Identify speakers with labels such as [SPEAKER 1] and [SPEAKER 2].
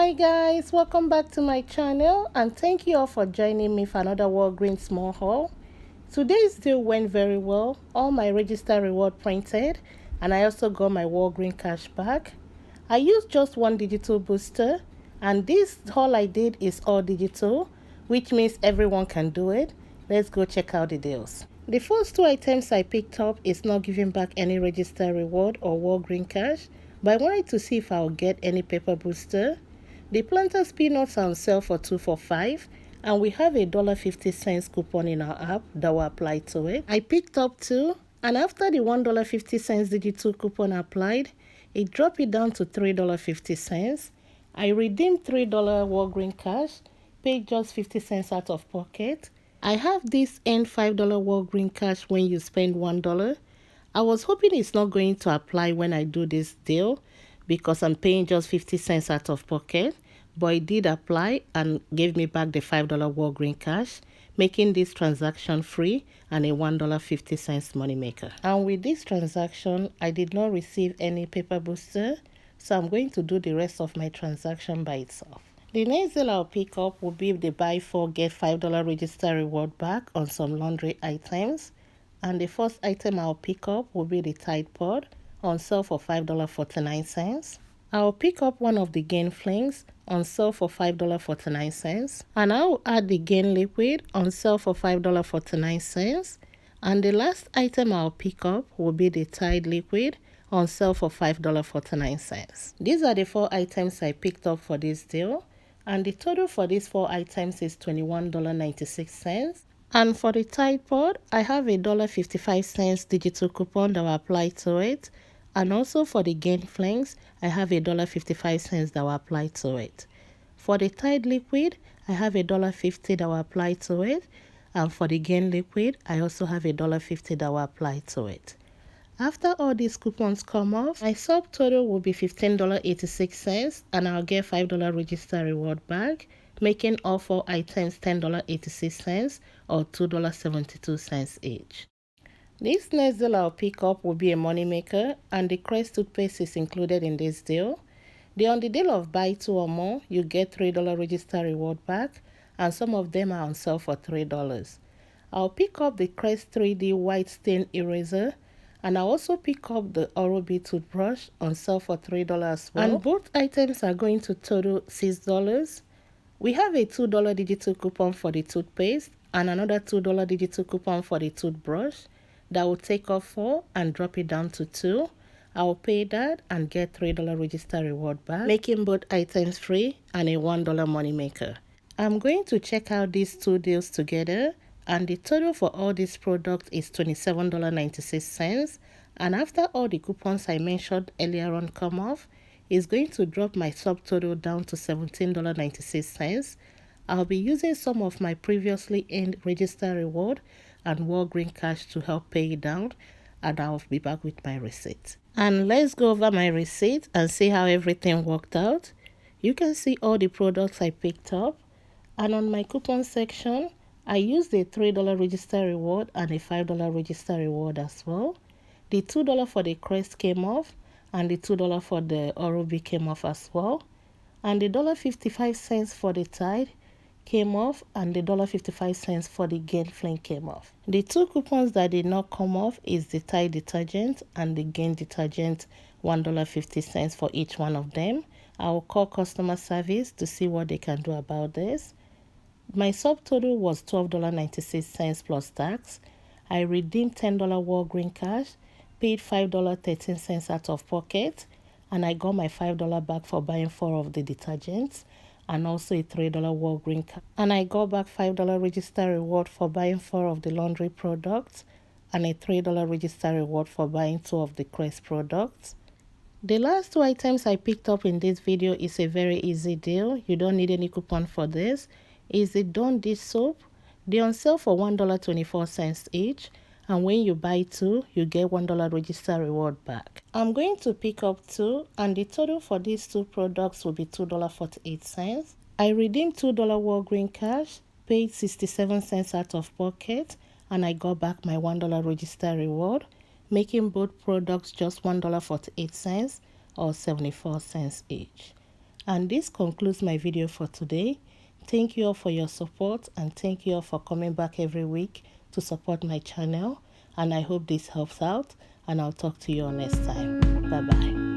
[SPEAKER 1] Hi guys, welcome back to my channel and thank you all for joining me for another Walgreens small haul. Today's deal went very well. All my register reward printed and I also got my Walgreen cash back. I used just one digital booster and this haul I did is all digital, which means everyone can do it. Let's go check out the deals. The first two items I picked up is not giving back any register reward or Walgreen cash, but I wanted to see if I'll get any paper booster. The Planters peanuts are on sale for 2 for $5 and we have a $1.50 coupon in our app that will apply to it. I picked up two and after the $1.50 digital coupon applied, it dropped it down to $3.50. I redeemed $3 Walgreen cash, paid just 50 cents out of pocket. I have this end $5 Walgreen cash when you spend $1. I was hoping it's not going to apply when I do this deal because I'm paying just 50 cents out of pocket, but it did apply and gave me back the $5 Walgreen cash, making this transaction free and a $1.50 money maker. And with this transaction, I did not receive any paper booster, so I'm going to do the rest of my transaction by itself. The next deal I'll pick up will be the buy 4 get $5 register reward back on some laundry items. And the first item I'll pick up will be the Tide Pod on sale for $5.49. I'll pick up one of the Gain Flings on sale for $5.49. And I'll add the Gain Liquid on sale for $5.49. And the last item I'll pick up will be the Tide Liquid on sale for $5.49. These are the 4 items I picked up for this deal. And the total for these 4 items is $21.96. And for the Tide Pod, I have a $1.55 digital coupon that will apply to it. And also for the Gain Flings, I have a $1.55 that will apply to it. For the Tide Liquid, I have a $1.50 that will apply to it. And for the Gain Liquid, I also have a $1.50 that will apply to it. After all these coupons come off, my subtotal will be $15.86 and I'll get $5 register reward back, making all 4 items $10.86 or $2.72 each. This next deal I'll pick up will be a moneymaker and the Crest toothpaste is included in this deal. On the deal of buy 2 or more, you get $3 register reward back and some of them are on sale for $3. I'll pick up the Crest 3D white stain eraser and I also pick up the Oral-B toothbrush on sale for $3 as well. And both items are going to total $6. We have a $2 digital coupon for the toothpaste and another $2 digital coupon for the toothbrush that will take off 4 and drop it down to 2. I'll pay that and get $3 register reward back, making both items free and a $1 money maker. I'm going to check out these 2 deals together. And the total for all these products is $27.96. And after all the coupons I mentioned earlier on come off, it's going to drop my subtotal down to $17.96. I'll be using some of my previously earned register reward and Walgreen cash to help pay it down. And I'll be back with my receipt. And let's go over my receipt and see how everything worked out. You can see all the products I picked up. And on my coupon section, I used a $3 register reward and a $5 register reward as well. The $2 for the Crest came off and the $2 for the Oral-B came off as well. And the $1.55 for the Tide came off and the $1.55 for the Gain Fling came off. The 2 coupons that did not come off is the Tide detergent and the Gain detergent, $1.50 for each one of them. I will call customer service to see what they can do about this. My subtotal was $12.96 plus tax. I redeemed $10 Walgreen cash, paid $5.13 out of pocket, and I got my $5 back for buying 4 of the detergents and also a $3 Walgreen cash. And I got back $5 register reward for buying 4 of the laundry products and a $3 register reward for buying 2 of the Crest products. The last 2 items I picked up in this video is a very easy deal. You don't need any coupon for this. Is the Dawn dish soap. They're on sale for $1.24 each, and when you buy 2, you get $1 register reward back. I'm going to pick up 2, and the total for these 2 products will be $2.48. I redeemed $2 Walgreen cash, paid 67 cents out of pocket, and I got back my $1 register reward, making both products just $1.48 or 74 cents each. And this concludes my video for today. Thank you all for your support, and thank you all for coming back every week to support my channel. And I hope this helps out, and I'll talk to you all next time. Bye bye.